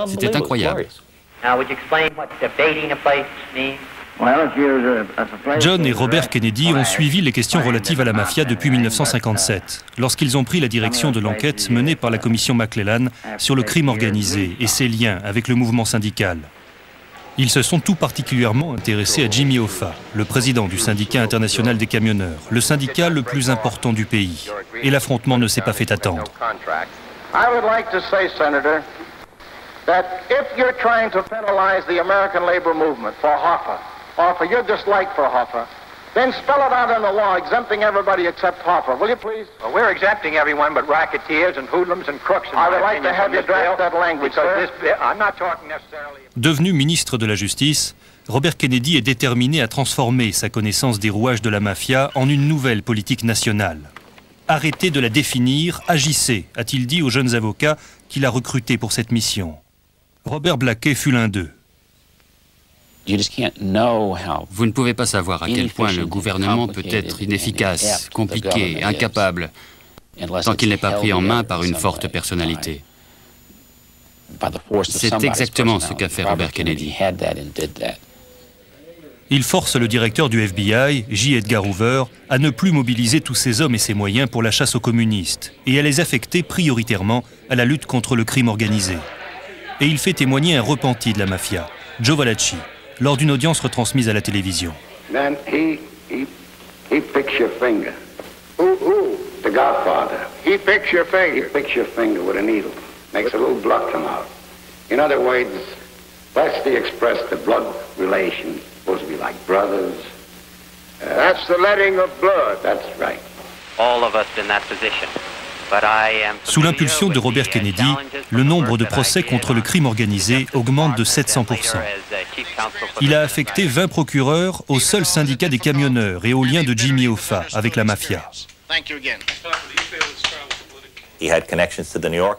C'était incroyable. John et Robert Kennedy ont suivi les questions relatives à la mafia depuis 1957, lorsqu'ils ont pris la direction de l'enquête menée par la commission McClellan sur le crime organisé et ses liens avec le mouvement syndical. Ils se sont tout particulièrement intéressés à Jimmy Hoffa, le président du syndicat international des camionneurs, le syndicat le plus important du pays. Et l'affrontement ne s'est pas fait attendre. That if you're trying to penalize the American labor movement for Hoffa, or for your dislike for Hoffa, then spell it out in the law, exempting everybody except Hoffa, will you please? Well, we're exempting everyone but racketeers and hoodlums and crooks. I would like to have you draft that language, sir. I'm not talking necessarily... Devenu ministre de la Justice, Robert Kennedy est déterminé à transformer sa connaissance des rouages de la mafia en une nouvelle politique nationale. Arrêtez de la définir, agissez, a-t-il dit aux jeunes avocats qu'il a recrutés pour cette mission. Robert Blakey fut l'un d'eux. Vous ne pouvez pas savoir à quel point le gouvernement peut être inefficace, compliqué, incapable, tant qu'il n'est pas pris en main par une forte personnalité. C'est exactement ce qu'a fait Robert Kennedy. Il force le directeur du FBI, J. Edgar Hoover, à ne plus mobiliser tous ses hommes et ses moyens pour la chasse aux communistes et à les affecter prioritairement à la lutte contre le crime organisé. Et il fait témoigner un repenti de la mafia, Joe Valachi, lors d'une audience retransmise à la télévision. Then he picks your finger. Who? The Godfather. He picks your finger. He picks your finger with a needle. Makes a little blood come out. In other words, Wesley expressed the blood relation. Supposed to be like brothers. That's the letting of blood. That's right. All of us in that position. Sous l'impulsion de Robert Kennedy, le nombre de procès contre le crime organisé augmente de 700%. Il a affecté 20 procureurs au seul syndicat des camionneurs et aux liens de Jimmy Hoffa avec la mafia.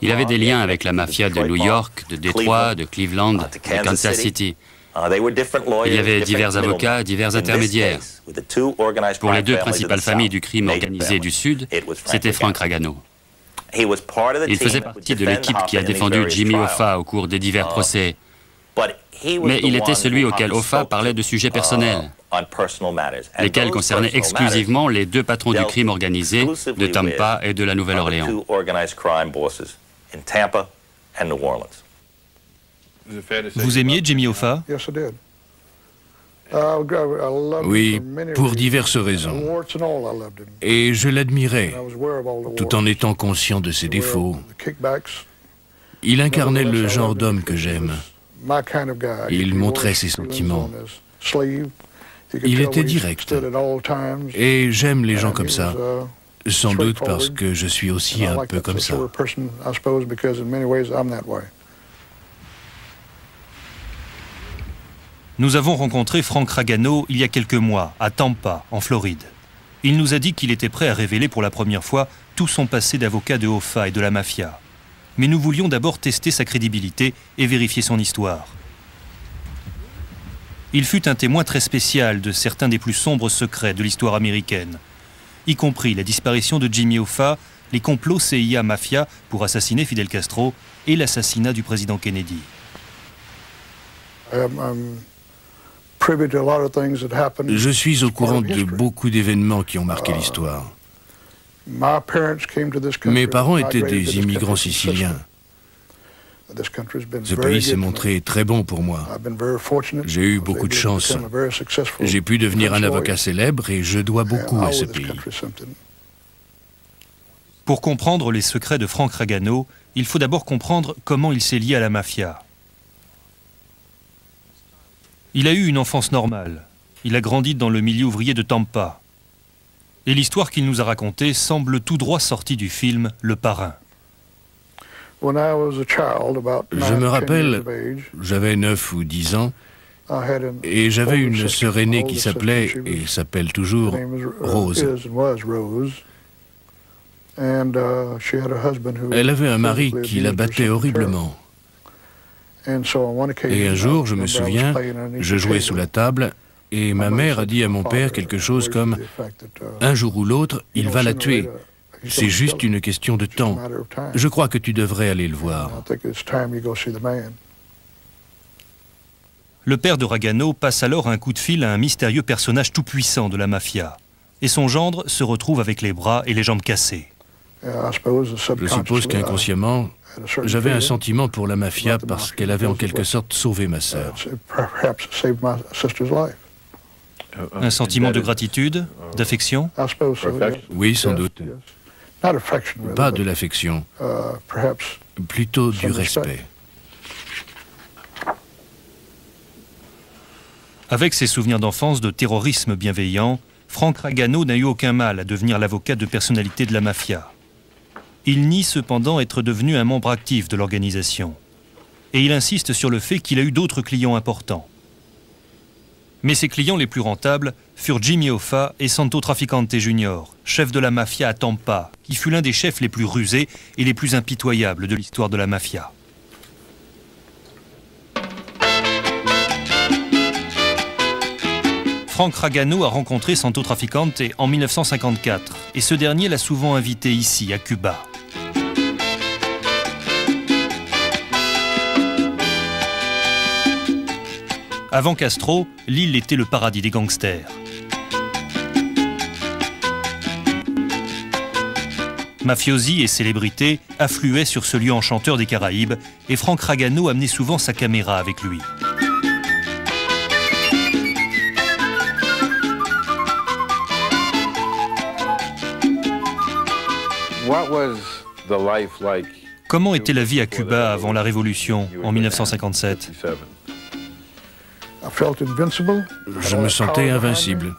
Il avait des liens avec la mafia de New York, de Détroit, de Cleveland, de Kansas City. Il y avait divers avocats, divers intermédiaires. Pour les deux principales familles du crime organisé du Sud, c'était Frank Ragano. Il faisait partie de l'équipe qui a défendu Jimmy Hoffa au cours des divers procès. Mais il était celui auquel Hoffa parlait de sujets personnels, lesquels concernaient exclusivement les deux patrons du crime organisé de Tampa et de la Nouvelle-Orléans. Vous aimiez Jimmy Hoffa? Oui, pour diverses raisons. Et je l'admirais, tout en étant conscient de ses défauts. Il incarnait le genre d'homme que j'aime. Il montrait ses sentiments. Il était direct. Et j'aime les gens comme ça. Sans doute parce que je suis aussi un peu comme ça. Nous avons rencontré Frank Ragano il y a quelques mois, à Tampa, en Floride. Il nous a dit qu'il était prêt à révéler pour la première fois tout son passé d'avocat de Hoffa et de la mafia. Mais nous voulions d'abord tester sa crédibilité et vérifier son histoire. Il fut un témoin très spécial de certains des plus sombres secrets de l'histoire américaine, y compris la disparition de Jimmy Hoffa, les complots CIA-mafia pour assassiner Fidel Castro et l'assassinat du président Kennedy. Je suis au courant de beaucoup d'événements qui ont marqué l'histoire. Mes parents étaient des immigrants siciliens. Ce pays s'est montré très bon pour moi. J'ai eu beaucoup de chance. J'ai pu devenir un avocat célèbre et je dois beaucoup à ce pays. Pour comprendre les secrets de Frank Ragano, il faut d'abord comprendre comment il s'est lié à la mafia. Il a eu une enfance normale. Il a grandi dans le milieu ouvrier de Tampa. Et l'histoire qu'il nous a racontée semble tout droit sortie du film Le Parrain. Je me rappelle, j'avais 9 ou 10 ans, et j'avais une sœur aînée qui s'appelait, et s'appelle toujours, Rose. Elle avait un mari qui la battait horriblement. Et un jour, je me souviens, je jouais sous la table et ma mère a dit à mon père quelque chose comme « Un jour ou l'autre, il va la tuer. C'est juste une question de temps. Je crois que tu devrais aller le voir. Le père de Ragano passe alors un coup de fil à un mystérieux personnage tout-puissant de la mafia. Et son gendre se retrouve avec les bras et les jambes cassés. Je suppose qu'inconsciemment, j'avais un sentiment pour la mafia parce qu'elle avait en quelque sorte sauvé ma sœur. Un sentiment de gratitude, d'affection? Oui, sans doute. Pas de l'affection, plutôt du respect. Avec ses souvenirs d'enfance de terrorisme bienveillant, Frank Ragano n'a eu aucun mal à devenir l'avocat de personnalité de la mafia. Il nie cependant être devenu un membre actif de l'organisation. Et il insiste sur le fait qu'il a eu d'autres clients importants. Mais ses clients les plus rentables furent Jimmy Hoffa et Santo Trafficante Jr., chef de la mafia à Tampa, qui fut l'un des chefs les plus rusés et les plus impitoyables de l'histoire de la mafia. Frank Ragano a rencontré Santo Trafficante en 1954 et ce dernier l'a souvent invité ici, à Cuba. Avant Castro, l'île était le paradis des gangsters. Mafiosi et célébrités affluaient sur ce lieu enchanteur des Caraïbes et Frank Ragano amenait souvent sa caméra avec lui. Comment était la vie à Cuba avant la Révolution, en 1957? Je me sentais invincible.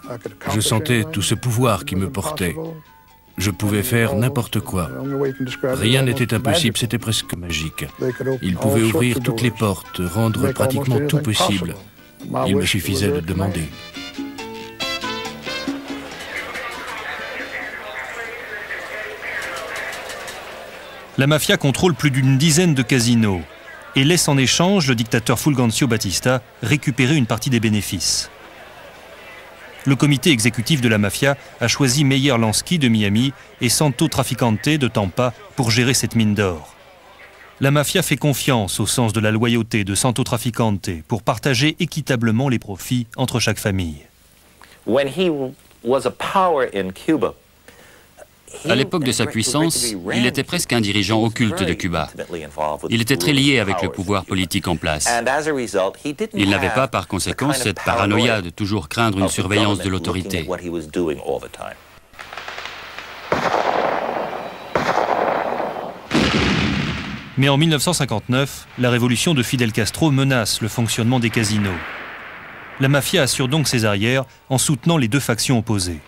Je sentais tout ce pouvoir qui me portait. Je pouvais faire n'importe quoi. Rien n'était impossible, c'était presque magique. Ils pouvaient ouvrir toutes les portes, rendre pratiquement tout possible. Il me suffisait de demander. La mafia contrôle plus d'une dizaine de casinos et laisse en échange le dictateur Fulgencio Batista récupérer une partie des bénéfices. Le comité exécutif de la mafia a choisi Meyer Lansky de Miami et Santo Trafficante de Tampa pour gérer cette mine d'or. La mafia fait confiance au sens de la loyauté de Santo Trafficante pour partager équitablement les profits entre chaque famille. À l'époque de sa puissance, il était presque un dirigeant occulte de Cuba. Il était très lié avec le pouvoir politique en place. Il n'avait pas, par conséquent, cette paranoïa de toujours craindre une surveillance de l'autorité. Mais en 1959, la révolution de Fidel Castro menace le fonctionnement des casinos. La mafia assure donc ses arrières en soutenant les deux factions opposées.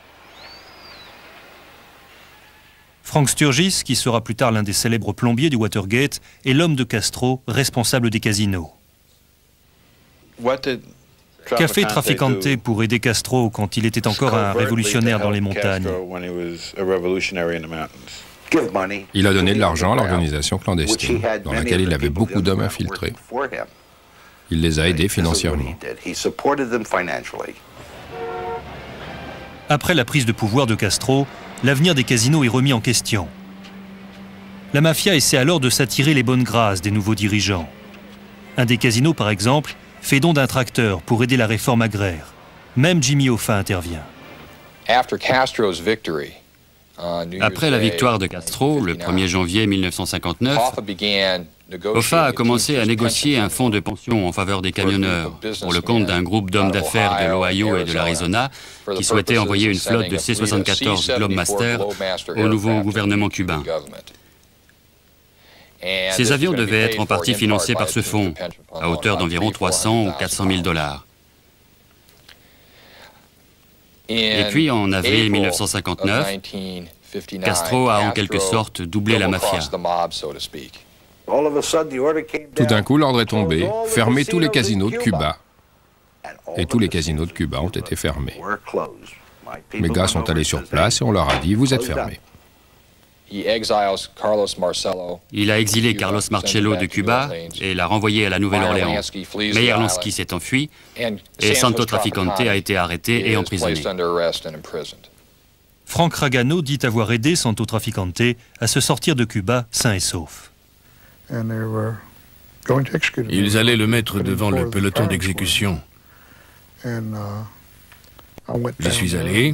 Frank Sturgis, qui sera plus tard l'un des célèbres plombiers du Watergate, est l'homme de Castro, responsable des casinos. Qu'a fait Trafficante pour aider Castro quand il était encore un révolutionnaire dans les montagnes? Il a donné de l'argent à l'organisation clandestine, dans laquelle il avait beaucoup d'hommes infiltrés. Il les a aidés financièrement. Après la prise de pouvoir de Castro, l'avenir des casinos est remis en question. La mafia essaie alors de s'attirer les bonnes grâces des nouveaux dirigeants. Un des casinos, par exemple, fait don d'un tracteur pour aider la réforme agraire. Même Jimmy Hoffa intervient. Après la victoire de Castro, le 1er janvier 1959, Hoffa a commencé à négocier un fonds de pension en faveur des camionneurs pour le compte d'un groupe d'hommes d'affaires de l'Ohio et de l'Arizona qui souhaitaient envoyer une flotte de C-74 Globemaster au nouveau gouvernement cubain. Ces avions devaient être en partie financés par ce fonds, à hauteur d'environ 300 ou 400 000 $. Et puis, en avril 1959, Castro a en quelque sorte doublé la mafia. Tout d'un coup, l'ordre est tombé, fermez tous les casinos de Cuba. Et tous les casinos de Cuba ont été fermés. Mes gars sont allés sur place et on leur a dit, vous êtes fermés. Il a exilé Carlos Marcello de Cuba et l'a renvoyé à la Nouvelle-Orléans. Meyer Lansky s'est enfui et Santo Trafficante a été arrêté et emprisonné. Frank Ragano dit avoir aidé Santo Traficante à se sortir de Cuba sain et sauf. Ils allaient le mettre devant le peloton d'exécution. J'y suis allé,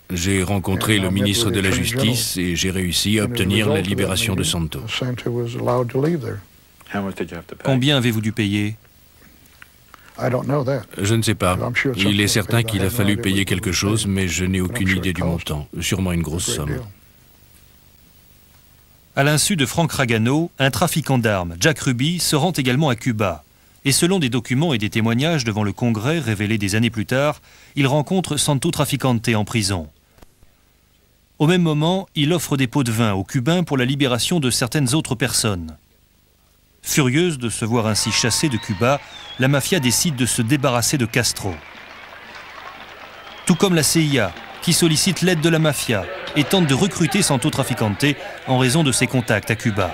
j'ai rencontré le ministre de la Justice et j'ai réussi à obtenir la libération de Santo. Combien avez-vous dû payer? Je ne sais pas. Il est certain qu'il a fallu payer quelque chose, mais je n'ai aucune idée du montant. Sûrement une grosse somme. À l'insu de Frank Ragano, un trafiquant d'armes, Jack Ruby, se rend également à Cuba. Et selon des documents et des témoignages devant le Congrès révélés des années plus tard, il rencontre Santo Traficante en prison. Au même moment, il offre des pots de vin aux Cubains pour la libération de certaines autres personnes. Furieuse de se voir ainsi chassée de Cuba, la mafia décide de se débarrasser de Castro. Tout comme la CIA, qui sollicite l'aide de la mafia et tente de recruter Santo Traficante en raison de ses contacts à Cuba.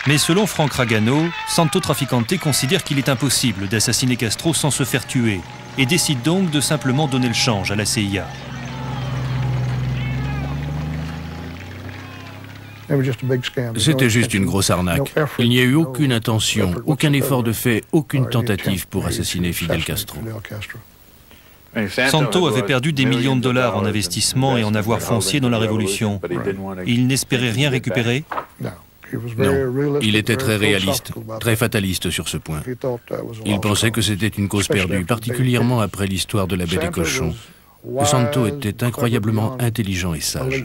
Mais selon Frank Ragano, Santo Traficante considère qu'il est impossible d'assassiner Castro sans se faire tuer et décide donc de simplement donner le change à la CIA. C'était juste une grosse arnaque. Il n'y a eu aucune intention, aucun effort de fait, aucune tentative pour assassiner Fidel Castro. Santo avait perdu des millions de dollars en investissement et en avoirs fonciers dans la Révolution. Il n'espérait rien récupérer? Non, il était très réaliste, très fataliste sur ce point. Il pensait que c'était une cause perdue, particulièrement après l'histoire de la baie des cochons. Santo était incroyablement intelligent et sage.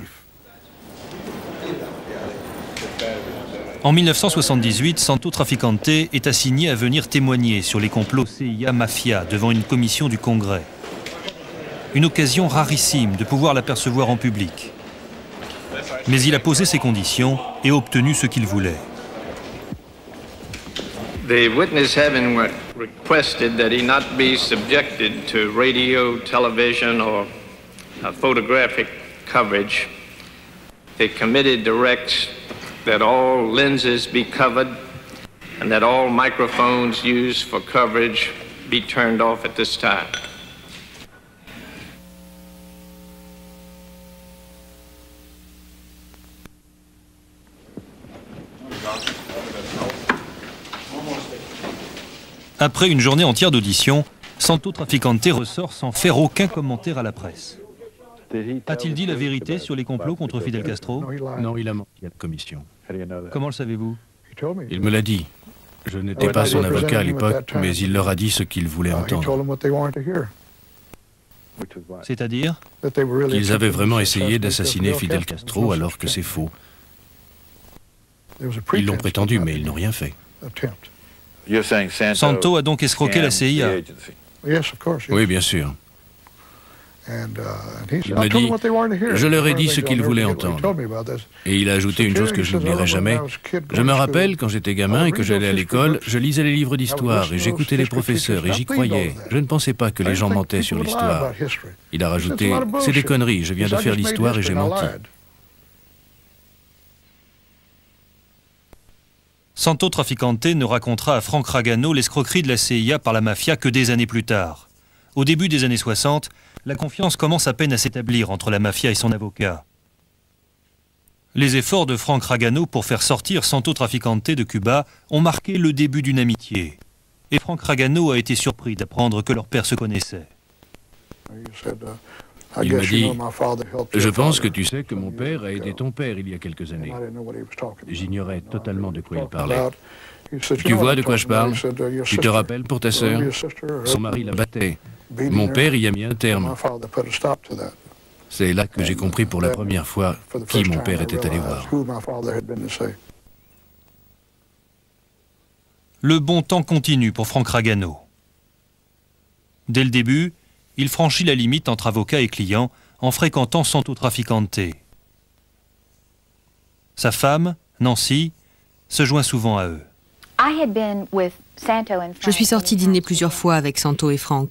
En 1978, Santo Traficante est assigné à venir témoigner sur les complots CIA-Mafia devant une commission du Congrès. Une occasion rarissime de pouvoir l'apercevoir en public. Mais il a posé ses conditions et obtenu ce qu'il voulait. The witness having requested that he not be subjected to radio, television, or photographic coverage, the committee directs that all lenses be covered and that all microphones used for coverage be turned off at this time. Après une journée entière d'audition, Santo Traficante ressort sans faire aucun commentaire à la presse. A-t-il dit la vérité sur les complots contre Fidel Castro? Non, il a menti à la commission. Comment le savez-vous? Il me l'a dit. Je n'étais pas son avocat à l'époque, mais il leur a dit ce qu'ils voulaient entendre. C'est-à-dire? Qu'ils avaient vraiment essayé d'assassiner Fidel Castro alors que c'est faux. Ils l'ont prétendu, mais ils n'ont rien fait. Santo a donc escroqué la CIA. Oui, bien sûr. Il m'a dit, je leur ai dit ce qu'ils voulaient entendre. Et il a ajouté une chose que je n'oublierai jamais. Je me rappelle, quand j'étais gamin et que j'allais à l'école, je lisais les livres d'histoire et j'écoutais les professeurs et j'y croyais. Je ne pensais pas que les gens mentaient sur l'histoire. Il a rajouté, c'est des conneries, je viens de faire l'histoire et j'ai menti. Santo Traficante ne racontera à Frank Ragano l'escroquerie de la CIA par la mafia que des années plus tard. Au début des années 60, la confiance commence à peine à s'établir entre la mafia et son avocat. Les efforts de Frank Ragano pour faire sortir Santo Traficante de Cuba ont marqué le début d'une amitié. Et Frank Ragano a été surpris d'apprendre que leur père se connaissait. Il m'a dit, je pense que tu sais que mon père a aidé ton père il y a quelques années. J'ignorais totalement de quoi il parlait. Tu vois de quoi je parle? Tu te rappelles pour ta sœur? Son mari la battait. Mon père y a mis un terme. C'est là que j'ai compris pour la première fois qui mon père était allé voir. Le bon temps continue pour Frank Ragano. Dès le début, il franchit la limite entre avocat et client en fréquentant Santo Traficante. Sa femme, Nancy, se joint souvent à eux. Je suis sortie dîner plusieurs fois avec Santo et Frank.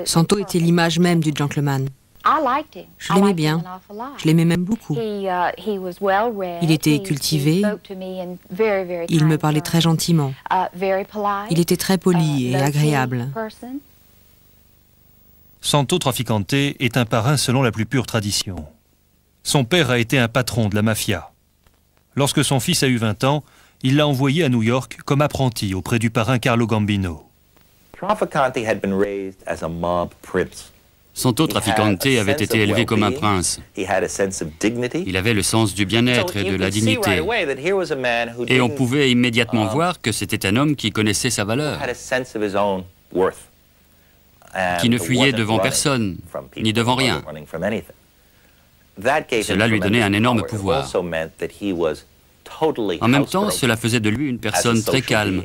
Santo était l'image même du gentleman. Je l'aimais bien. Je l'aimais même beaucoup. Il était cultivé. Il me parlait très gentiment. Il était très poli et agréable. Santo Trafficante est un parrain selon la plus pure tradition. Son père a été un patron de la mafia. Lorsque son fils a eu 20 ans, il l'a envoyé à New York comme apprenti auprès du parrain Carlo Gambino. Santo Trafficante avait été élevé comme un prince. Il avait le sens du bien-être et de la dignité. Et on pouvait immédiatement voir que c'était un homme qui connaissait sa valeur, qui ne fuyait devant personne, ni devant rien. Cela lui donnait un énorme pouvoir. En même temps, cela faisait de lui une personne très calme.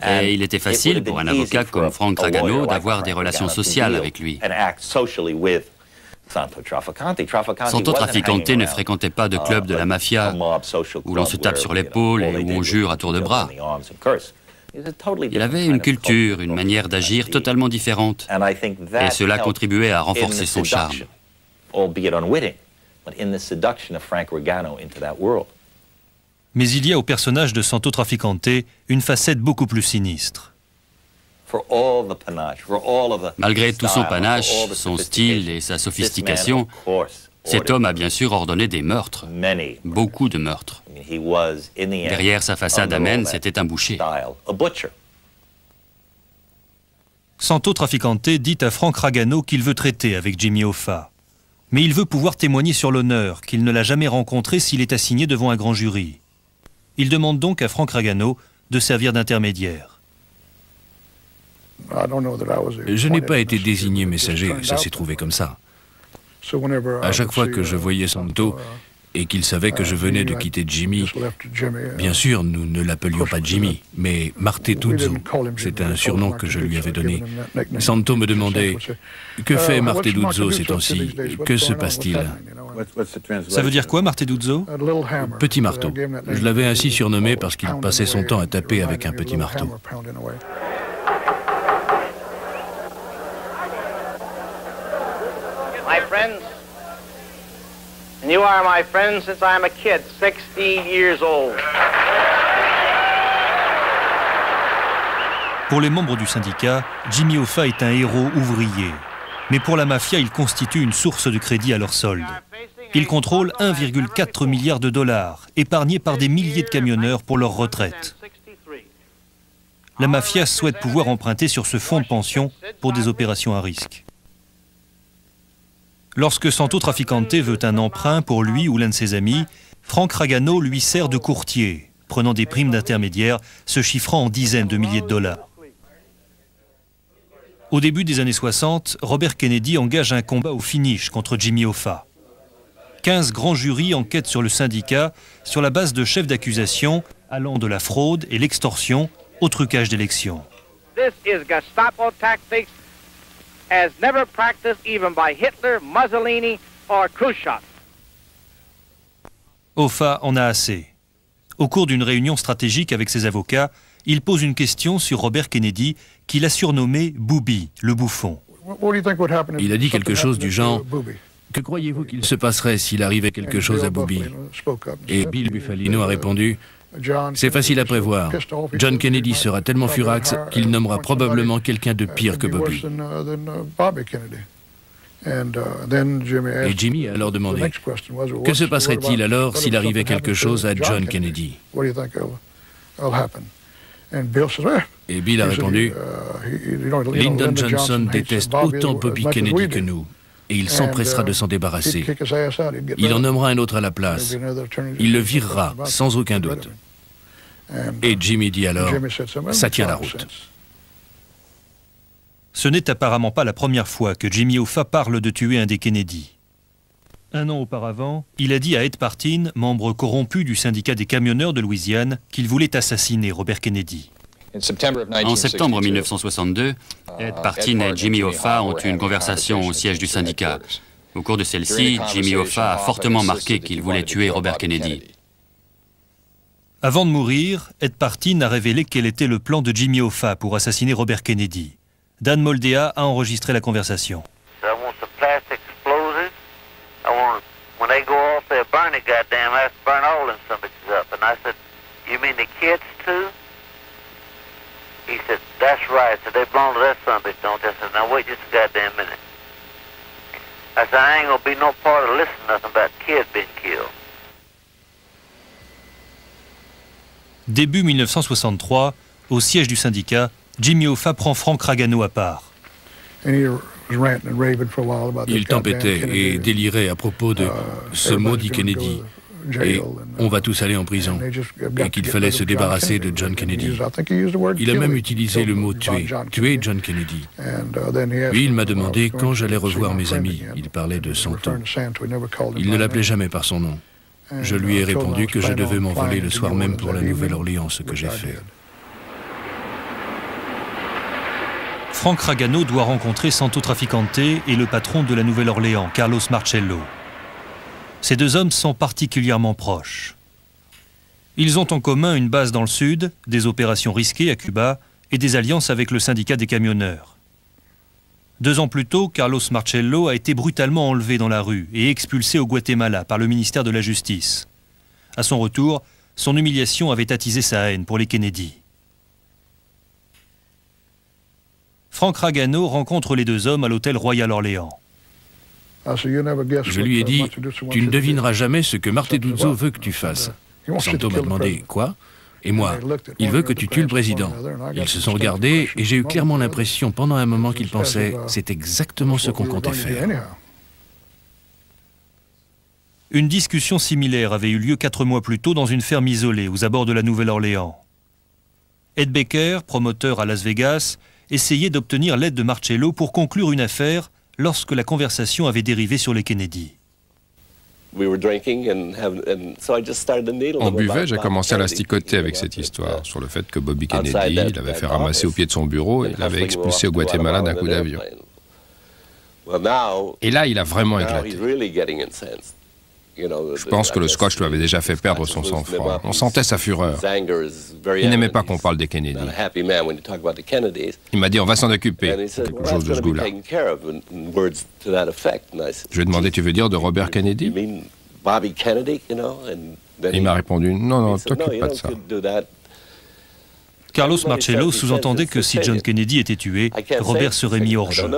Et il était facile pour un avocat comme Frank Ragano d'avoir des relations sociales avec lui. Santo Trafficante ne fréquentait pas de club de la mafia où l'on se tape sur l'épaule et où on jure à tour de bras. Il avait une culture, une manière d'agir totalement différente. Et cela contribuait à renforcer son charme. Mais il y a au personnage de Santo Trafficante une facette beaucoup plus sinistre. Malgré tout son panache, son style et sa sophistication, cet homme a bien sûr ordonné des meurtres, beaucoup de meurtres. Derrière sa façade amène, c'était un boucher. Santo Trafficante dit à Frank Ragano qu'il veut traiter avec Jimmy Hoffa. Mais il veut pouvoir témoigner sur l'honneur, qu'il ne l'a jamais rencontré s'il est assigné devant un grand jury. Il demande donc à Frank Ragano de servir d'intermédiaire. Je n'ai pas été désigné messager, ça s'est trouvé comme ça. À chaque fois que je voyais Santo et qu'il savait que je venais de quitter Jimmy, bien sûr, nous ne l'appelions pas Jimmy, mais Martetuzzo, c'est un surnom que je lui avais donné. Santo me demandait « Que fait Martetuzzo ces temps-ci? Que se passe-t-il » Ça veut dire quoi, Martetuzzo? Petit marteau. Je l'avais ainsi surnommé parce qu'il passait son temps à taper avec un petit marteau. My friends, and you are my friends since I'm a kid, 16 years old. Pour les membres du syndicat, Jimmy Hoffa est un héros ouvrier. Mais pour la mafia, il constitue une source de crédit à leur solde. Il contrôle 1,4 milliard de dollars, épargnés par des milliers de camionneurs pour leur retraite. La mafia souhaite pouvoir emprunter sur ce fonds de pension pour des opérations à risque. Lorsque Santo Trafficante veut un emprunt pour lui ou l'un de ses amis, Frank Ragano lui sert de courtier, prenant des primes d'intermédiaire se chiffrant en dizaines de milliers de dollars. Au début des années 60, Robert Kennedy engage un combat au finish contre Jimmy Hoffa. 15 grands jurys enquêtent sur le syndicat sur la base de chefs d'accusation allant de la fraude et l'extorsion au trucage d'élections. This is Gestapo tactics as never practiced even by Hitler, Mussolini or Khrushchev. Hoffa en a assez. Au cours d'une réunion stratégique avec ses avocats, il pose une question sur Robert Kennedy qu'il a surnommé Booby, le bouffon. Il a dit quelque chose du genre « Que croyez-vous qu'il se passerait s'il arrivait quelque chose à Booby ?» Et Bill Bufalino a répondu « C'est facile à prévoir. John Kennedy sera tellement furax qu'il nommera probablement quelqu'un de pire que Bobby. » Et Jimmy a alors demandé « Que se passerait-il alors s'il arrivait quelque chose à John Kennedy ?» Et Bill a répondu « Lyndon Johnson déteste autant Bobby Kennedy que nous, et il s'empressera de s'en débarrasser. Il en nommera un autre à la place. Il le virera, sans aucun doute. » Et Jimmy dit alors « Ça tient la route. » Ce n'est apparemment pas la première fois que Jimmy Hoffa parle de tuer un des Kennedy. Un an auparavant, il a dit à Ed Partin, membre corrompu du syndicat des camionneurs de Louisiane, qu'il voulait assassiner Robert Kennedy. En septembre 1962, Ed Partin et Jimmy Hoffa ont eu une conversation au siège du syndicat. Au cours de celle-ci, Jimmy Hoffa a fortement marqué qu'il voulait tuer Robert Kennedy. Avant de mourir, Ed Partin a révélé quel était le plan de Jimmy Hoffa pour assassiner Robert Kennedy. Dan Moldea a enregistré la conversation. « That's right. So they belong to that son of a bitch, don't they? I said, now wait just a goddamn minute. I said, I ain't gonna be no part of listening to nothing about kid being killed. Début 1963, au siège du syndicat, Jimmy Hoffa prend Frank Ragano à part. Il tempêtait et délirait à propos de ce maudit Kennedy. Et on va tous aller en prison. Et qu'il fallait se débarrasser de John Kennedy. Il a même utilisé le mot tuer John Kennedy. Puis il m'a demandé quand j'allais revoir mes amis. Il parlait de Santo. Il ne l'appelait jamais par son nom. Je lui ai répondu que je devais m'envoler le soir même pour la Nouvelle-Orléans, ce que j'ai fait. Frank Ragano doit rencontrer Santo Trafficante et le patron de la Nouvelle-Orléans, Carlos Marcello. Ces deux hommes sont particulièrement proches. Ils ont en commun une base dans le sud, des opérations risquées à Cuba et des alliances avec le syndicat des camionneurs. 2 ans plus tôt, Carlos Marcello a été brutalement enlevé dans la rue et expulsé au Guatemala par le ministère de la Justice. À son retour, son humiliation avait attisé sa haine pour les Kennedy. Frank Ragano rencontre les deux hommes à l'hôtel Royal Orléans. Je lui ai dit, tu ne devineras jamais ce que Marteduzzo veut que tu fasses. Santo m'a demandé, quoi? Et moi, il veut que tu tues le président. Ils se sont regardés et j'ai eu clairement l'impression pendant un moment qu'ils pensaient, c'est exactement ce qu'on comptait faire. Une discussion similaire avait eu lieu 4 mois plus tôt dans une ferme isolée aux abords de la Nouvelle-Orléans. Ed Baker, promoteur à Las Vegas, essayait d'obtenir l'aide de Marcello pour conclure une affaire lorsque la conversation avait dérivé sur les Kennedy. On buvait, j'ai commencé à l'asticoter avec cette histoire, sur le fait que Bobby Kennedy l'avait fait ramasser au pied de son bureau et l'avait expulsé au Guatemala d'un coup d'avion. Et là, il a vraiment éclaté. Je pense que le scotch lui avait déjà fait perdre son sang-froid. On sentait sa fureur. Il n'aimait pas qu'on parle des Kennedy. Il m'a dit, on va s'en occuper. Quelque chose de ce goût-là. Je lui ai demandé, tu veux dire de Robert Kennedy? Il m'a répondu, non, non, t'occupe pas de ça. Carlos Marcello sous-entendait que si John Kennedy était tué, Robert serait mis hors jeu.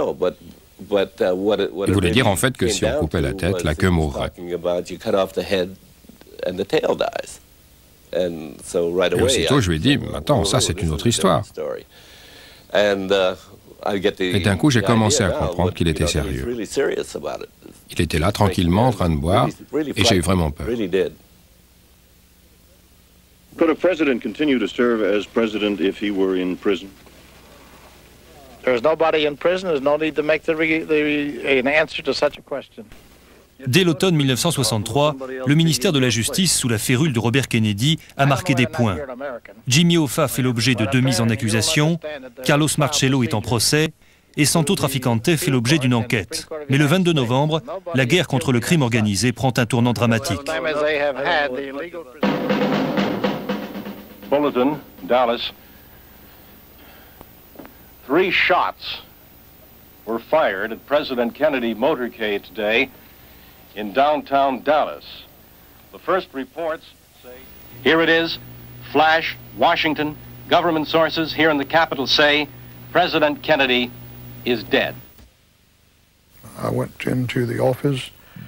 Il voulait dire en fait que si on coupait la tête, la queue mourrait. Et aussitôt, je lui ai dit, attends, ça c'est une autre histoire. Et d'un coup, j'ai commencé à comprendre qu'il était sérieux. Il était là, tranquillement, en train de boire, et j'ai eu vraiment peur. Could a president continue to serve as president if he were in prison? There's nobody in prison. There's no need to make an answer to such a question. Dès l'automne 1963, le ministère de la Justice, sous la férule de Robert Kennedy, a marqué des points. Jimmy Hoffa fait l'objet de 2 mises en accusation, Carlos Marcello est en procès, et Santo Trafficante fait l'objet d'une enquête. Mais le 22 novembre, la guerre contre le crime organisé prend un tournant dramatique. Bulletin, Dallas. 3 shots were fired at President Kennedy motorcade today in downtown Dallas. The first reports say, here it is, flash, Washington, government sources here in the Capitol say, President Kennedy is dead.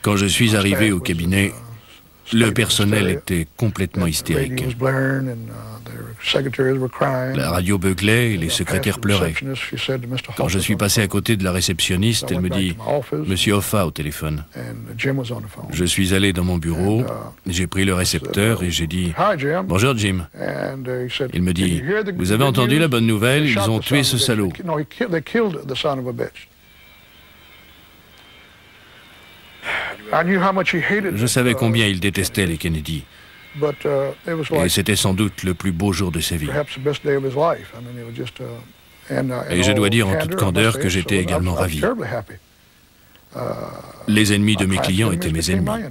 Quand je suis arrivé au cabinet, le personnel était complètement hystérique. La radio beuglait et les secrétaires pleuraient. Quand je suis passé à côté de la réceptionniste, elle me dit « Monsieur Hoffa au téléphone ». Je suis allé dans mon bureau, j'ai pris le récepteur et j'ai dit « Bonjour Jim ». Il me dit « Vous avez entendu la bonne nouvelle, ils ont tué ce salaud ». Je savais combien il détestait les Kennedy. Et c'était sans doute le plus beau jour de sa vie. Et je dois dire en toute candeur que j'étais également ravi. Les ennemis de mes clients étaient mes ennemis.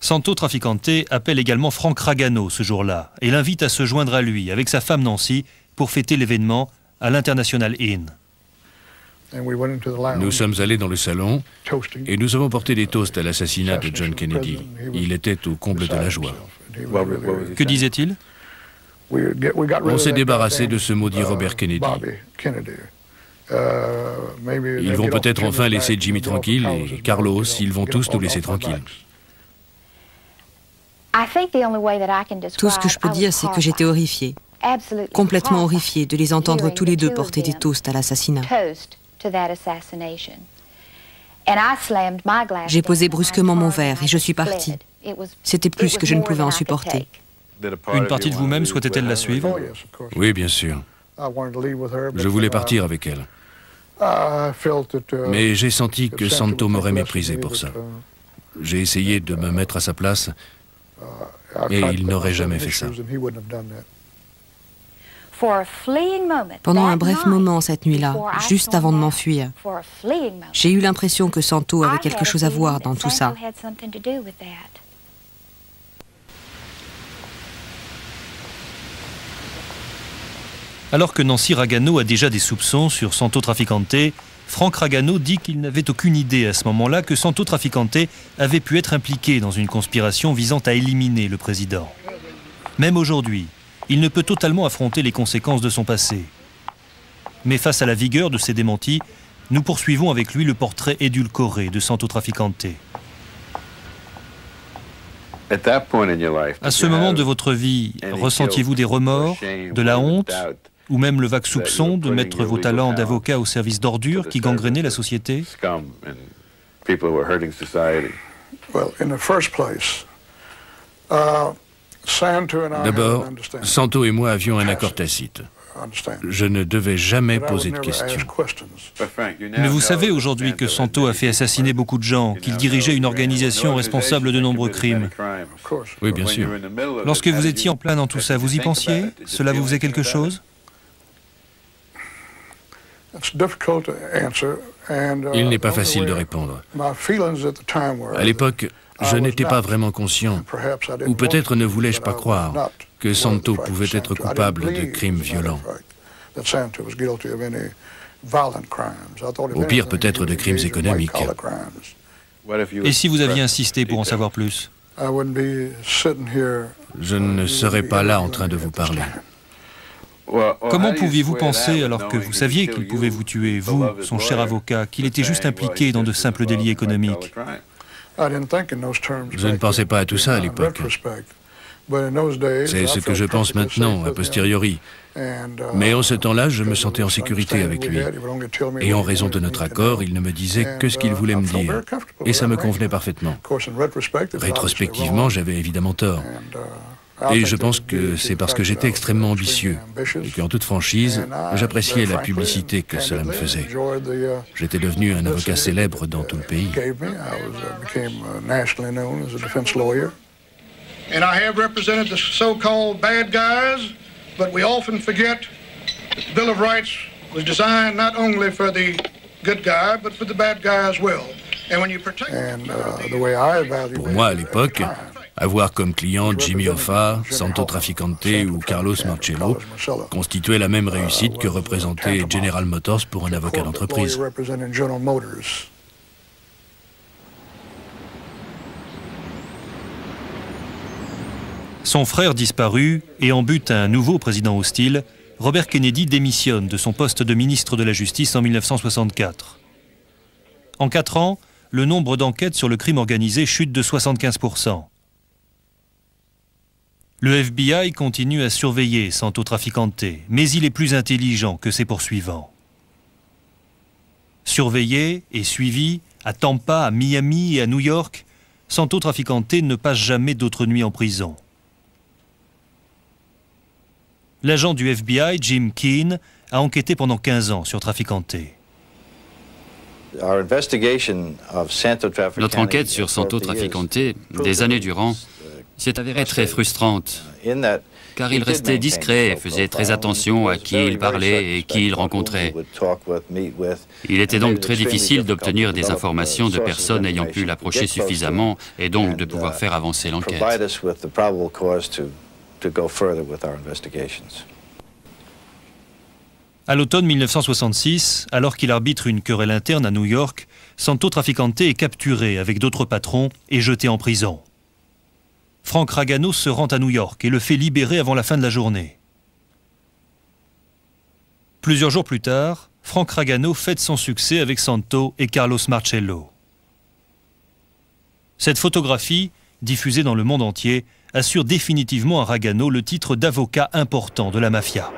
Santo Trafficante appelle également Frank Ragano ce jour-là et l'invite à se joindre à lui avec sa femme Nancy pour fêter l'événement à l'International Inn. Nous sommes allés dans le salon et nous avons porté des toasts à l'assassinat de John Kennedy. Il était au comble de la joie. Que disait-il? On s'est débarrassé de ce maudit Robert Kennedy. Ils vont peut-être enfin laisser Jimmy tranquille et Carlos, ils vont tous nous laisser tranquilles. Tout ce que je peux dire, c'est que j'étais horrifiée, complètement horrifiée de les entendre tous les deux porter des toasts à l'assassinat. J'ai posé brusquement mon verre et je suis partie. C'était plus que je ne pouvais en supporter. Une partie de vous-même souhaitait-elle la suivre? Oui, bien sûr. Je voulais partir avec elle. Mais j'ai senti que Santo m'aurait méprisé pour ça. J'ai essayé de me mettre à sa place, et il n'aurait jamais fait ça. Pendant un bref moment cette nuit-là, juste avant de m'enfuir, j'ai eu l'impression que Santo avait quelque chose à voir dans tout ça. Alors que Nancy Ragano a déjà des soupçons sur Santo Trafficante, Frank Ragano dit qu'il n'avait aucune idée à ce moment-là que Santo Trafficante avait pu être impliqué dans une conspiration visant à éliminer le président. Même aujourd'hui, il ne peut totalement affronter les conséquences de son passé. Mais face à la vigueur de ces démentis, nous poursuivons avec lui le portrait édulcoré de Santo Trafficante. À ce moment de votre vie, ressentiez-vous des remords, de la honte, ou même le vague soupçon de mettre vos talents d'avocat au service d'ordures qui gangrénaient la société? D'abord, Santo et moi avions un accord tacite. Je ne devais jamais poser de questions. Mais vous savez aujourd'hui que Santo a fait assassiner beaucoup de gens, qu'il dirigeait une organisation responsable de nombreux crimes. Oui, bien sûr. Lorsque vous étiez en plein dans tout ça, vous y pensiez? Cela vous faisait quelque chose? Il n'est pas facile de répondre. À l'époque, je n'étais pas vraiment conscient, ou peut-être ne voulais-je pas croire, que Santo pouvait être coupable de crimes violents. Au pire, peut-être de crimes économiques. Et si vous aviez insisté pour en savoir plus? Je ne serais pas là en train de vous parler. Comment pouviez-vous penser, alors que vous saviez qu'il pouvait vous tuer, vous, son cher avocat, qu'il était juste impliqué dans de simples délits économiques? Je ne pensais pas à tout ça à l'époque. C'est ce que je pense maintenant, a posteriori. Mais en ce temps-là, je me sentais en sécurité avec lui. Et en raison de notre accord, il ne me disait que ce qu'il voulait me dire. Et ça me convenait parfaitement. Rétrospectivement, j'avais évidemment tort. Et je pense que c'est parce que j'étais extrêmement ambitieux et qu'en toute franchise, j'appréciais la publicité que cela me faisait. J'étais devenu un avocat célèbre dans tout le pays. And I have represented the so-called bad guys, but we often forget that the Bill of Rights was designed not only for the good guy, but for the bad guy as well. And when you protect Pour moi, à l'époque, avoir comme client Jimmy Hoffa, Santo Trafficante ou Carlos Marcello constituait la même réussite que représenter General Motors pour un avocat d'entreprise. Son frère disparu et en but à un nouveau président hostile, Robert Kennedy démissionne de son poste de ministre de la Justice en 1964. En 4 ans, le nombre d'enquêtes sur le crime organisé chute de 75%. Le FBI continue à surveiller Santo Trafficante, mais il est plus intelligent que ses poursuivants. Surveillé et suivi à Tampa, à Miami et à New York, Santo Trafficante ne passe jamais d'autres nuits en prison. L'agent du FBI, Jim Keane, a enquêté pendant 15 ans sur Trafficante. Notre enquête sur Santo Trafficante, des années durant, s'est avérée très frustrante, car il restait discret et faisait très attention à qui il parlait et qui il rencontrait. Il était donc très difficile d'obtenir des informations de personnes ayant pu l'approcher suffisamment et donc de pouvoir faire avancer l'enquête. À l'automne 1966, alors qu'il arbitre une querelle interne à New York, Santo Trafficante est capturé avec d'autres patrons et jeté en prison. Frank Ragano se rend à New York et le fait libérer avant la fin de la journée. Plusieurs jours plus tard, Frank Ragano fête son succès avec Santo et Carlos Marcello. Cette photographie, diffusée dans le monde entier, assure définitivement à Ragano le titre d'avocat important de la mafia.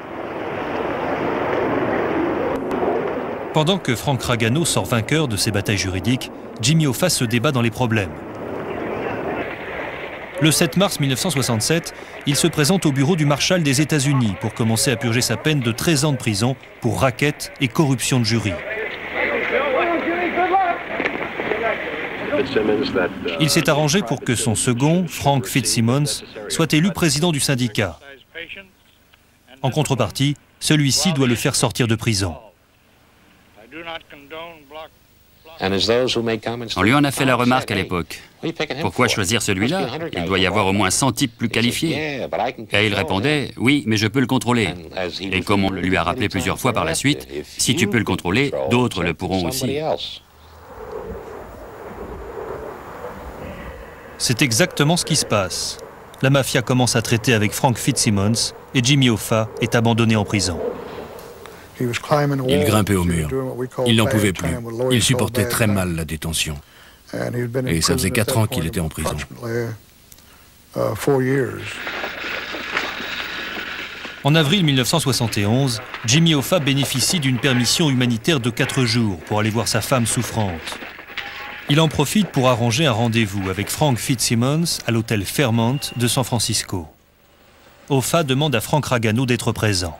Pendant que Frank Ragano sort vainqueur de ses batailles juridiques, Jimmy Hoffa se débat dans les problèmes. Le 7 mars 1967, il se présente au bureau du marshal des États-Unis pour commencer à purger sa peine de 13 ans de prison pour racket et corruption de jury. Il s'est arrangé pour que son second, Frank Fitzsimmons, soit élu président du syndicat. En contrepartie, celui-ci doit le faire sortir de prison. On lui en a fait la remarque à l'époque. Pourquoi choisir celui-là? Il doit y avoir au moins 100 types plus qualifiés. Et il répondait, oui, mais je peux le contrôler. Et comme on le lui a rappelé plusieurs fois par la suite, si tu peux le contrôler, d'autres le pourront aussi. C'est exactement ce qui se passe. La mafia commence à traiter avec Frank Fitzsimmons et Jimmy Hoffa est abandonné en prison. Il grimpait au mur. Il n'en pouvait plus. Il supportait très mal la détention. Et ça faisait 4 ans qu'il était en prison. En avril 1971, Jimmy Hoffa bénéficie d'une permission humanitaire de 4 jours pour aller voir sa femme souffrante. Il en profite pour arranger un rendez-vous avec Frank Fitzsimmons à l'hôtel Fairmont de San Francisco. Hoffa demande à Frank Ragano d'être présent.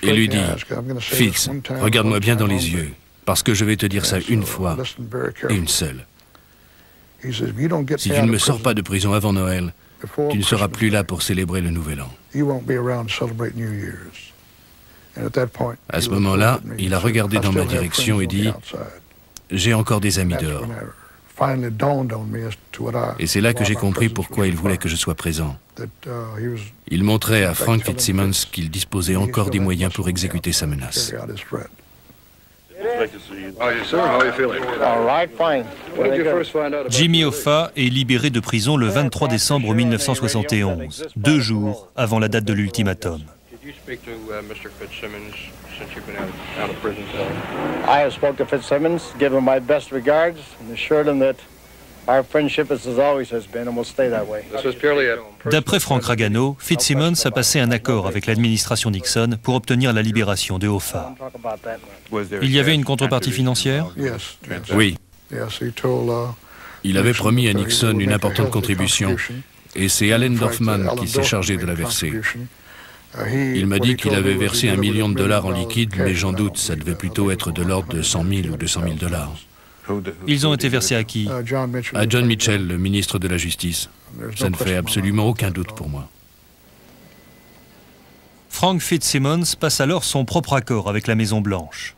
Et lui dit, Fitz, regarde-moi bien dans les yeux, parce que je vais te dire ça une fois et une seule. Si tu ne me sors pas de prison avant Noël, tu ne seras plus là pour célébrer le Nouvel An. À ce moment-là, il a regardé dans ma direction et dit, j'ai encore des amis dehors. Et c'est là que j'ai compris pourquoi il voulait que je sois présent. Il montrait à Frank Fitzsimmons qu'il disposait encore des moyens pour exécuter sa menace. Jimmy Hoffa est libéré de prison le 23 décembre 1971, 2 jours avant la date de l'ultimatum. I have spoken to Fitzsimmons, given my best regards, and assured him that our friendship is as always has been and will stay that way. D'après Frank Ragano, Fitzsimmons a passé un accord avec l'administration Nixon pour obtenir la libération de Hoffa. Il y avait une contrepartie financière? Oui. Il avait promis à Nixon une importante contribution, et c'est Allen Dorfman qui s'est chargé de la verser. Il m'a dit qu'il avait versé $1 million en liquide, mais j'en doute, ça devait plutôt être de l'ordre de 100 000 ou 200 000 $. Ils ont été versés à qui? À John Mitchell, le ministre de la Justice. Ça ne fait absolument aucun doute pour moi. Frank Fitzsimmons passe alors son propre accord avec la Maison-Blanche.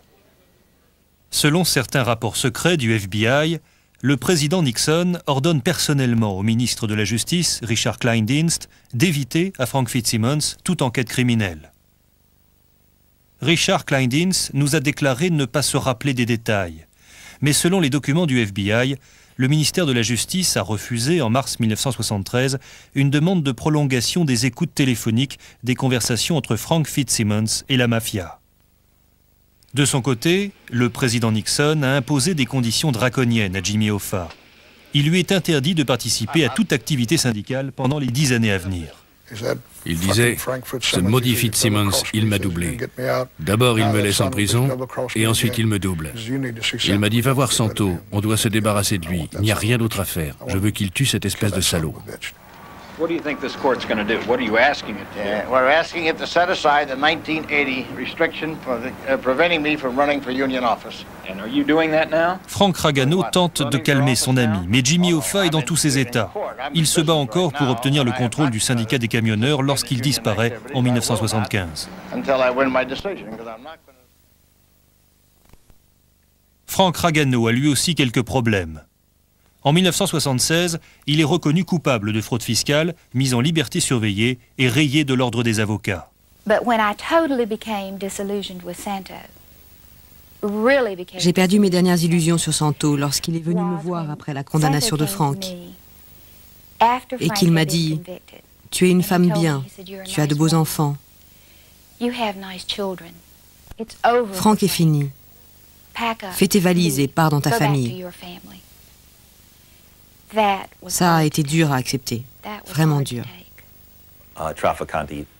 Selon certains rapports secrets du FBI, le président Nixon ordonne personnellement au ministre de la Justice, Richard Kleindienst, d'éviter à Frank Fitzsimmons toute enquête criminelle. Richard Kleindienst nous a déclaré ne pas se rappeler des détails. Mais selon les documents du FBI, le ministère de la Justice a refusé en mars 1973 une demande de prolongation des écoutes téléphoniques des conversations entre Frank Fitzsimmons et la mafia. De son côté, le président Nixon a imposé des conditions draconiennes à Jimmy Hoffa. Il lui est interdit de participer à toute activité syndicale pendant les 10 années à venir. Il disait, ce maudit Fitzsimmons, il m'a doublé. D'abord, il me laisse en prison, et ensuite il me double. Il m'a dit, va voir Santo, on doit se débarrasser de lui, il n'y a rien d'autre à faire. Je veux qu'il tue cette espèce de salaud. What do you think this court's going to do? What are you asking it to? We're asking it to set aside the 1980 restriction for preventing me from running for union office. And are you doing that now? Frank Ragano tente de calmer son ami, mais Jimmy Hoffa est dans tous ses états. Il se bat encore pour obtenir le contrôle du syndicat des camionneurs lorsqu'il disparaît en 1975. Frank Ragano a lui aussi quelques problèmes. En 1976, il est reconnu coupable de fraude fiscale, mis en liberté surveillée et rayé de l'ordre des avocats. J'ai perdu mes dernières illusions sur Santo lorsqu'il est venu me voir après la condamnation de Frank et qu'il m'a dit « Tu es une femme bien, tu as de beaux enfants. Frank est fini. Fais tes valises et pars dans ta famille. Ça a été dur à accepter, vraiment dur.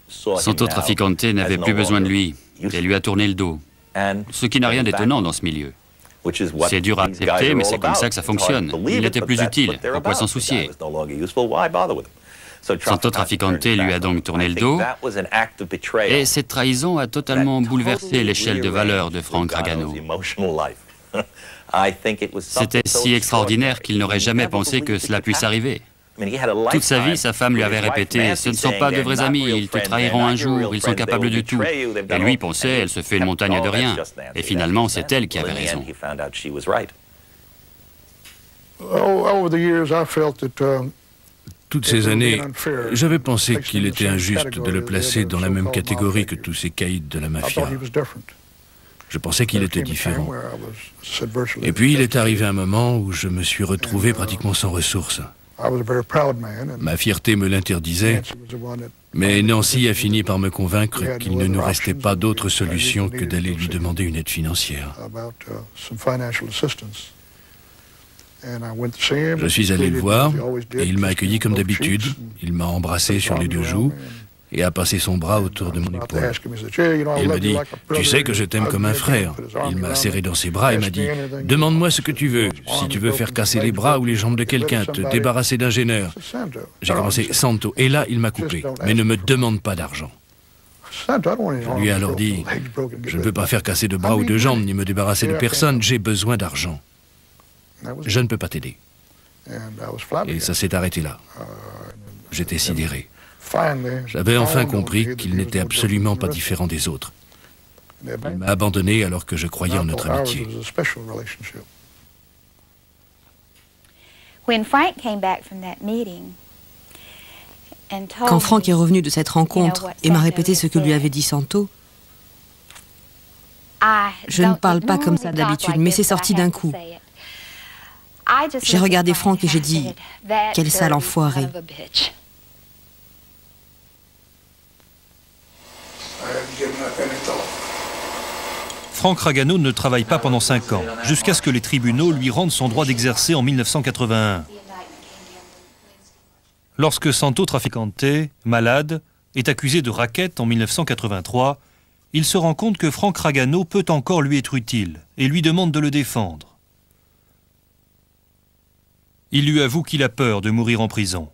Santo Trafficante n'avait plus besoin de lui et lui a tourné le dos, ce qui n'a rien d'étonnant dans ce milieu. C'est dur à accepter, mais c'est comme ça que ça fonctionne. Il n'était plus utile, pourquoi s'en soucier? Santo Trafficante lui a donc tourné le dos, et cette trahison a totalement bouleversé l'échelle de valeurs de Frank Ragano. C'était si extraordinaire qu'il n'aurait jamais pensé que cela puisse arriver. Toute sa vie, sa femme lui avait répété « Ce ne sont pas de vrais amis, ils te trahiront un jour, ils sont capables de tout. » Et lui pensait « Elle se fait une montagne de rien. » Et finalement, c'est elle qui avait raison. Toutes ces années, j'avais pensé qu'il était injuste de le placer dans la même catégorie que tous ces caïds de la mafia. Je pensais qu'il était différent. Et puis il est arrivé un moment où je me suis retrouvé pratiquement sans ressources. Ma fierté me l'interdisait, mais Nancy a fini par me convaincre qu'il ne nous restait pas d'autre solution que d'aller lui demander une aide financière. Je suis allé le voir et il m'a accueilli comme d'habitude. Il m'a embrassé sur les deux joues et a passé son bras autour de mon épaule. Il m'a dit « Tu sais que je t'aime comme un frère ». Il m'a serré dans ses bras et m'a dit « Demande-moi ce que tu veux. Si tu veux faire casser les bras ou les jambes de quelqu'un, te débarrasser d'un gêneur. » J'ai commencé « Santo ». Et là, il m'a coupé. « Mais ne me demande pas d'argent. » Je lui ai alors dit « Je ne veux pas faire casser de bras ou de jambes, ni me débarrasser de personne. J'ai besoin d'argent. Je ne peux pas t'aider. » Et ça s'est arrêté là. J'étais sidéré. J'avais enfin compris qu'il n'était absolument pas différent des autres. Il m'a abandonné alors que je croyais en notre amitié. Quand Frank est revenu de cette rencontre et m'a répété ce que lui avait dit Santo, je ne parle pas comme ça d'habitude, mais c'est sorti d'un coup. J'ai regardé Frank et j'ai dit « Quel sale enfoiré !» Frank Ragano ne travaille pas pendant 5 ans, jusqu'à ce que les tribunaux lui rendent son droit d'exercer en 1981. Lorsque Santo Trafficante, malade, est accusé de racket en 1983, il se rend compte que Frank Ragano peut encore lui être utile et lui demande de le défendre. Il lui avoue qu'il a peur de mourir en prison.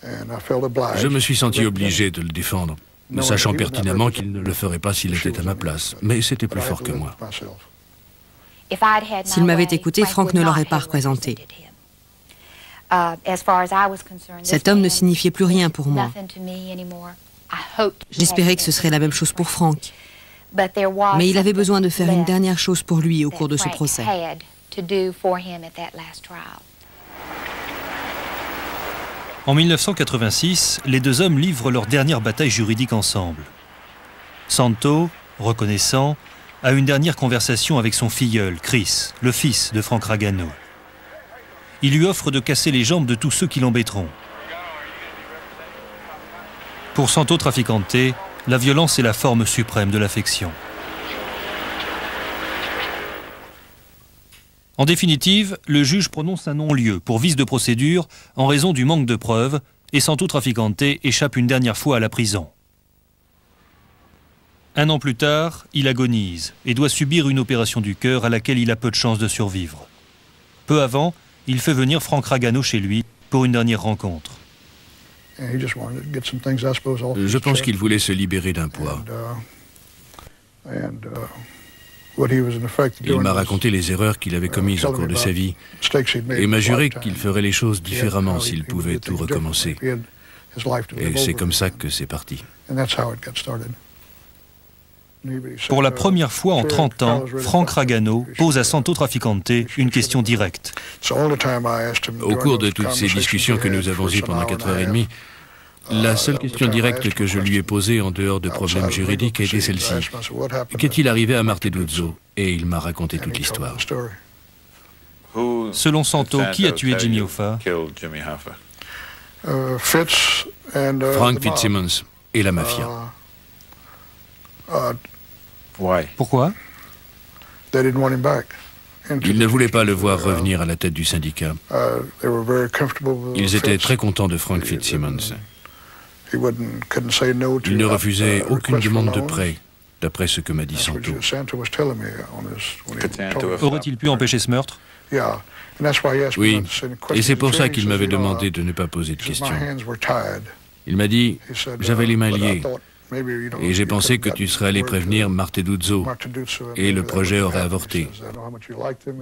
Je me suis senti obligé de le défendre, sachant pertinemment qu'il ne le ferait pas s'il était à ma place. Mais c'était plus fort que moi. S'il m'avait écouté, Frank ne l'aurait pas représenté. Cet homme ne signifiait plus rien pour moi. J'espérais que ce serait la même chose pour Frank. Mais il avait besoin de faire une dernière chose pour lui au cours de ce procès. En 1986, les deux hommes livrent leur dernière bataille juridique ensemble. Santo, reconnaissant, a une dernière conversation avec son filleul, Chris, le fils de Frank Ragano. Il lui offre de casser les jambes de tous ceux qui l'embêteront. Pour Santo Trafficante, la violence est la forme suprême de l'affection. En définitive, le juge prononce un non-lieu pour vice de procédure en raison du manque de preuves et Santo Trafficante échappe une dernière fois à la prison. 1 an plus tard, il agonise et doit subir une opération du cœur à laquelle il a peu de chances de survivre. Peu avant, il fait venir Frank Ragano chez lui pour une dernière rencontre. Je pense qu'il voulait se libérer d'un poids. Il m'a raconté les erreurs qu'il avait commises au cours de sa vie et m'a juré qu'il ferait les choses différemment s'il pouvait tout recommencer. Et c'est comme ça que c'est parti. Pour la première fois en 30 ans, Frank Ragano pose à Santo Trafficante une question directe. Au cours de toutes ces discussions que nous avons eues pendant 4h30, la seule question directe que je lui ai posée en dehors de problèmes juridiques était celle-ci. Qu'est-il arrivé à Marteduzzo? Et il m'a raconté toute l'histoire. Selon Santo, qui a tué Jimmy Hoffa? Frank Fitzsimmons et la mafia. Pourquoi? Ils ne voulaient pas le voir revenir à la tête du syndicat. Ils étaient très contents de Frank Fitzsimmons. Il ne refusait aucune demande de prêt, d'après ce que m'a dit Santo. Aurait-il pu empêcher ce meurtre? Oui, et c'est pour ça qu'il m'avait demandé de ne pas poser de questions. Il m'a dit, j'avais les mains liées, et j'ai pensé que tu serais allé prévenir Marteduzzo, et le projet aurait avorté.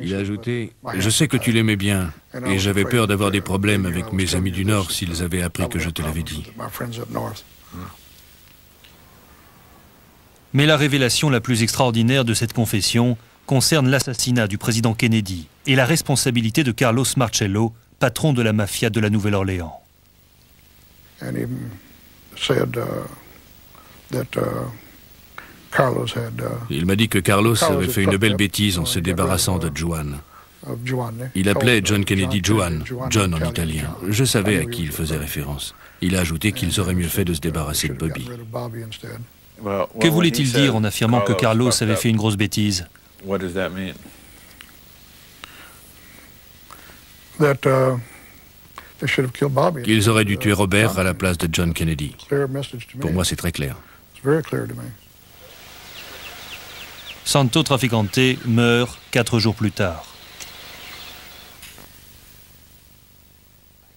Il a ajouté, je sais que tu l'aimais bien, et j'avais peur d'avoir des problèmes avec mes amis du Nord s'ils avaient appris que je te l'avais dit. Mais la révélation la plus extraordinaire de cette confession concerne l'assassinat du président Kennedy et la responsabilité de Carlos Marcello, patron de la mafia de la Nouvelle-Orléans. Il m'a dit que Carlos avait fait une belle bêtise en se débarrassant de Juan. Il appelait John Kennedy Juan, John en italien. Je savais à qui il faisait référence. Il a ajouté qu'ils auraient mieux fait de se débarrasser de Bobby. Que voulait-il dire en affirmant que Carlos avait fait une grosse bêtise? Qu'ils auraient dû tuer Robert à la place de John Kennedy. Pour moi, c'est très clair. Santo Traficante meurt 4 jours plus tard.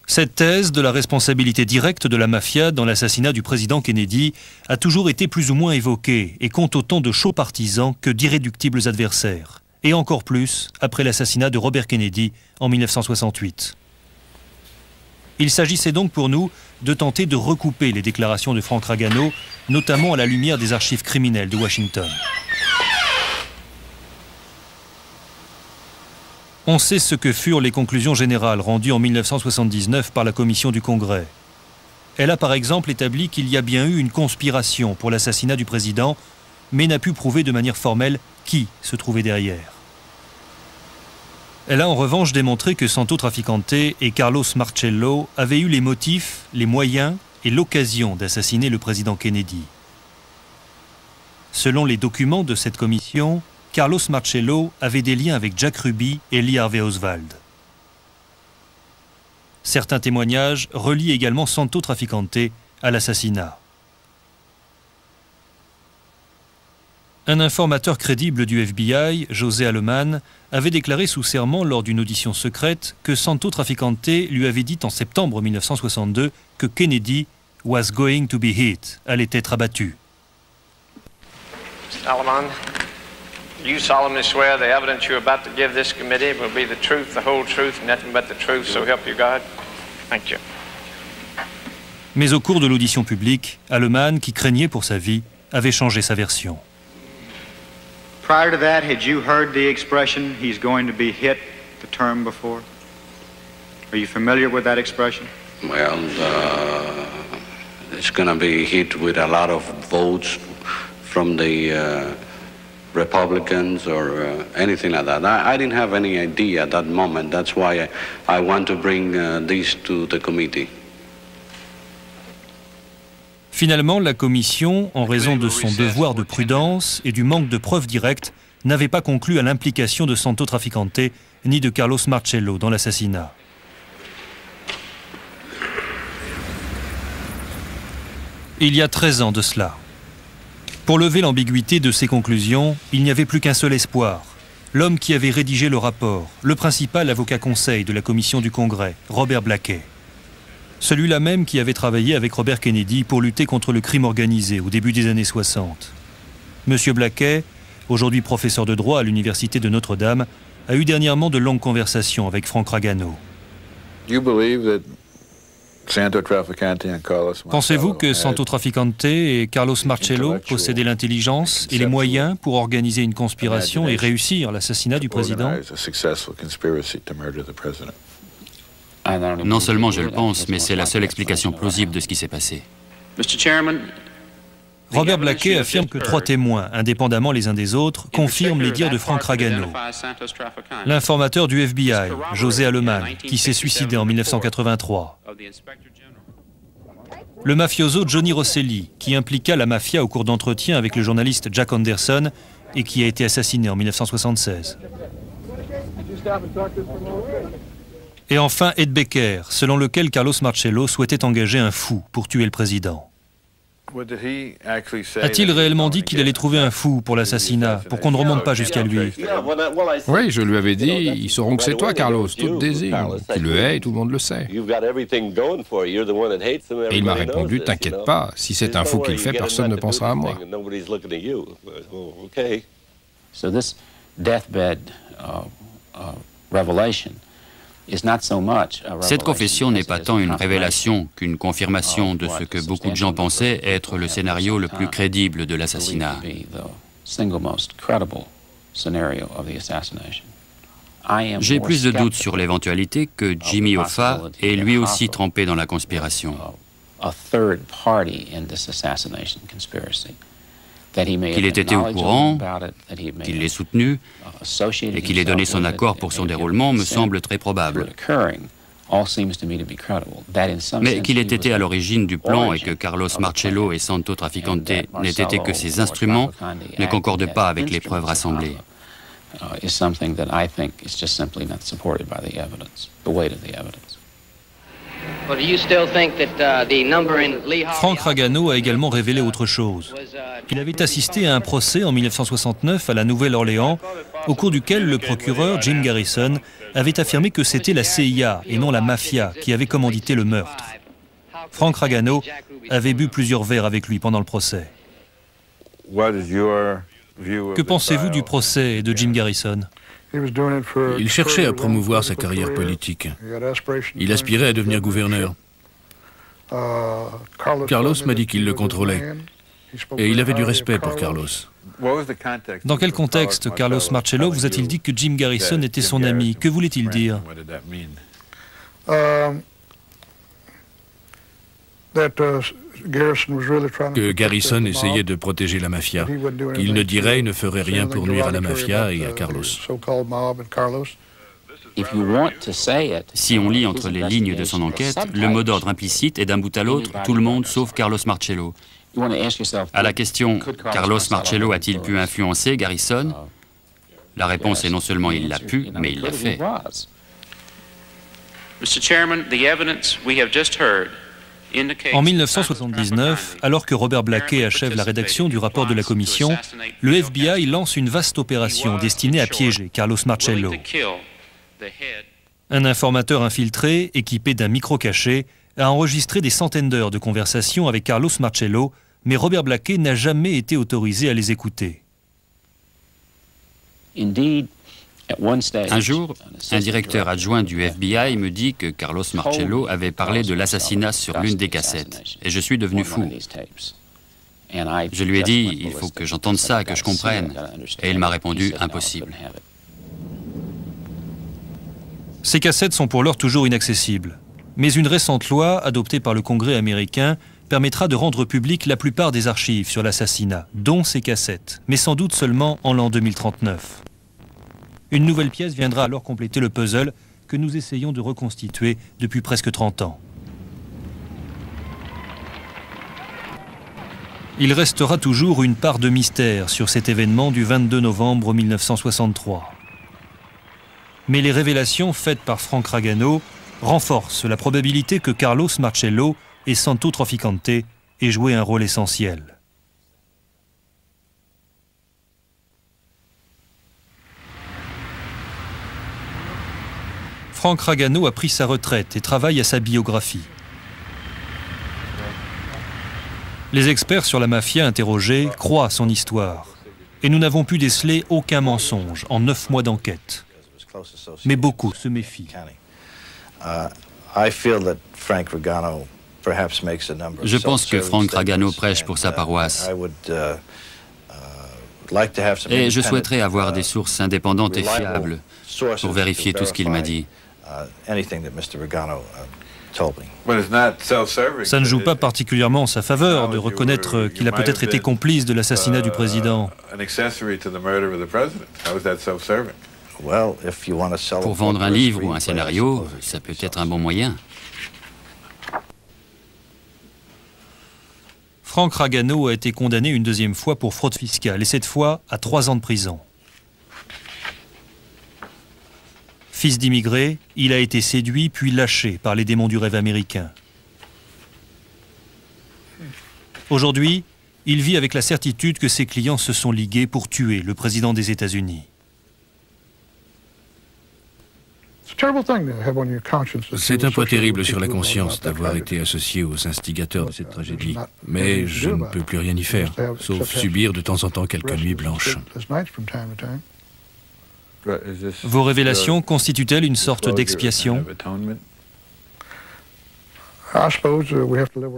Cette thèse de la responsabilité directe de la mafia dans l'assassinat du président Kennedy a toujours été plus ou moins évoquée et compte autant de chauds partisans que d'irréductibles adversaires. Et encore plus après l'assassinat de Robert Kennedy en 1968. Il s'agissait donc pour nous de tenter de recouper les déclarations de Frank Ragano, notamment à la lumière des archives criminelles de Washington. On sait ce que furent les conclusions générales rendues en 1979 par la Commission du Congrès. Elle a par exemple établi qu'il y a bien eu une conspiration pour l'assassinat du président, mais n'a pu prouver de manière formelle qui se trouvait derrière. Elle a en revanche démontré que Santo Traficante et Carlos Marcello avaient eu les motifs, les moyens et l'occasion d'assassiner le président Kennedy. Selon les documents de cette commission, Carlos Marcello avait des liens avec Jack Ruby et Lee Harvey Oswald. Certains témoignages relient également Santo Traficante à l'assassinat. Un informateur crédible du FBI, José Aleman, avait déclaré sous serment lors d'une audition secrète que Santo Traficante lui avait dit en septembre 1962 que Kennedy was going to be hit, allait être abattu. Aleman, you solemnly swear the evidence you're about to give this committee will be the truth, the whole truth, and nothing but the truth, so help you God? Thank you. Mais au cours de l'audition publique, Aleman, qui craignait pour sa vie, avait changé sa version. Prior to that, had you heard the expression, he's going to be hit, the term before? Are you familiar with that expression? Well, it's going to be hit with a lot of votes from the Republicans or anything like that. I didn't have any idea at that moment. That's why I want to bring this to the committee. Finalement, la commission, en raison de son devoir de prudence et du manque de preuves directes, n'avait pas conclu à l'implication de Santo Traficante ni de Carlos Marcello dans l'assassinat. Il y a 13 ans de cela. Pour lever l'ambiguïté de ces conclusions, il n'y avait plus qu'un seul espoir. L'homme qui avait rédigé le rapport, le principal avocat conseil de la commission du Congrès, Robert Blakey. Celui-là même qui avait travaillé avec Robert Kennedy pour lutter contre le crime organisé au début des années 60. Monsieur Blakey, aujourd'hui professeur de droit à l'université de Notre-Dame, a eu dernièrement de longues conversations avec Frank Ragano. Pensez-vous que Santo Traficante et Carlos Marcello possédaient l'intelligence et les moyens pour organiser une conspiration et réussir l'assassinat du président? Non seulement je le pense, mais c'est la seule explication plausible de ce qui s'est passé. Robert Blakey affirme que 3 témoins, indépendamment les uns des autres, confirment les dires de Frank Ragano. L'informateur du FBI, José Aleman, qui s'est suicidé en 1983. le mafioso Johnny Rosselli, qui impliqua la mafia au cours d'entretiens avec le journaliste Jack Anderson et qui a été assassiné en 1976. Et enfin Ed Becker, selon lequel Carlos Marcello souhaitait engager un fou pour tuer le président. A-t-il réellement dit qu'il allait trouver un fou pour l'assassinat, pour qu'on ne remonte pas jusqu'à lui? Oui, je lui avais dit, ils sauront que c'est toi, Carlos, tout désigne. Tu le hais et tout le monde le sait. Et il m'a répondu, t'inquiète pas, si c'est un fou qui le fait, personne ne pensera à moi. So this deathbed revelation is not so much a Cette confession n'est pas tant une révélation qu'une confirmation de ce que beaucoup de gens pensaient être le scénario le plus crédible de l'assassinat. J'ai plus de doutes sur l'éventualité que Jimmy Hoffa est lui aussi trempé dans la conspiration. Qu'il ait été au courant, qu'il l'ait soutenu et qu'il ait donné son accord pour son déroulement me semble très probable. Mais qu'il ait été à l'origine du plan et que Carlos Marcello et Santo Traficante n'aient été que ses instruments ne concorde pas avec les preuves rassemblées. Frank Ragano a également révélé autre chose. Il avait assisté à un procès en 1969 à la Nouvelle-Orléans, au cours duquel le procureur Jim Garrison avait affirmé que c'était la CIA et non la mafia qui avait commandité le meurtre. Frank Ragano avait bu plusieurs verres avec lui pendant le procès. Que pensez-vous du procès de Jim Garrison? Il cherchait à promouvoir sa carrière politique. Il aspirait à devenir gouverneur. Carlos m'a dit qu'il le contrôlait. Et il avait du respect pour Carlos. Dans quel contexte Carlos Marcello vous a-t-il dit que Jim Garrison était son ami? Que voulait-il dire? Que Garrison essayait de protéger la mafia, qu'il ne dirait et ne ferait rien pour nuire à la mafia et à Carlos. Si on lit entre les lignes de son enquête, le mot d'ordre implicite est d'un bout à l'autre tout le monde sauf Carlos Marcello. À la question « Carlos Marcello a-t-il pu influencer Garrison ?», la réponse est non seulement il l'a pu, mais il l'a fait. En 1979, alors que Robert Blakey achève la rédaction du rapport de la commission, le FBI lance une vaste opération destinée à piéger Carlos Marcello. Un informateur infiltré, équipé d'un micro caché, a enregistré des centaines d'heures de conversations avec Carlos Marcello, mais Robert Blakey n'a jamais été autorisé à les écouter. Un jour, un directeur adjoint du FBI me dit que Carlos Marcello avait parlé de l'assassinat sur l'une des cassettes, et je suis devenu fou. Je lui ai dit, il faut que j'entende ça, que je comprenne, et il m'a répondu, impossible. Ces cassettes sont pour l'heure toujours inaccessibles, mais une récente loi, adoptée par le Congrès américain, permettra de rendre publique la plupart des archives sur l'assassinat, dont ces cassettes, mais sans doute seulement en l'an 2039. Une nouvelle pièce viendra alors compléter le puzzle que nous essayons de reconstituer depuis presque 30 ans. Il restera toujours une part de mystère sur cet événement du 22 novembre 1963. Mais les révélations faites par Frank Ragano renforcent la probabilité que Carlos Marcello et Santo Traficante aient joué un rôle essentiel. Frank Ragano a pris sa retraite et travaille à sa biographie. Les experts sur la mafia interrogés croient son histoire. Et nous n'avons pu déceler aucun mensonge en 9 mois d'enquête. Mais beaucoup se méfient. Je pense que Frank Ragano prêche pour sa paroisse. Et je souhaiterais avoir des sources indépendantes et fiables pour vérifier tout ce qu'il m'a dit. Ça ne joue pas particulièrement en sa faveur de reconnaître qu'il a peut-être été complice de l'assassinat du président. Pour vendre un livre ou un scénario, ça peut être un bon moyen. Frank Ragano a été condamné une deuxième fois pour fraude fiscale, et cette fois à 3 ans de prison. Fils d'immigrés, il a été séduit puis lâché par les démons du rêve américain. Aujourd'hui, il vit avec la certitude que ses clients se sont ligués pour tuer le président des États-Unis. C'est un poids terrible sur la conscience d'avoir été associé aux instigateurs de cette tragédie. Mais je ne peux plus rien y faire, sauf subir de temps en temps quelques nuits blanches. Vos révélations constituent-elles une sorte d'expiation?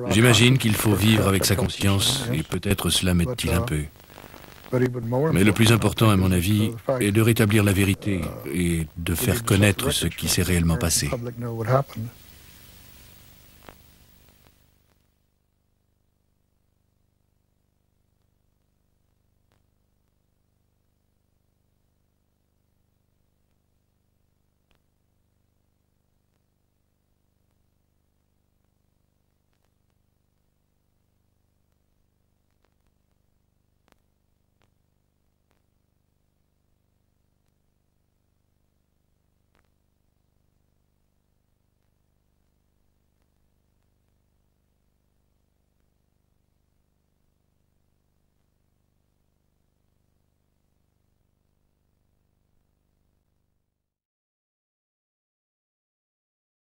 J'imagine qu'il faut vivre avec sa conscience et peut-être cela m'aide-t-il un peu. Mais le plus important, à mon avis, est de rétablir la vérité et de faire connaître ce qui s'est réellement passé.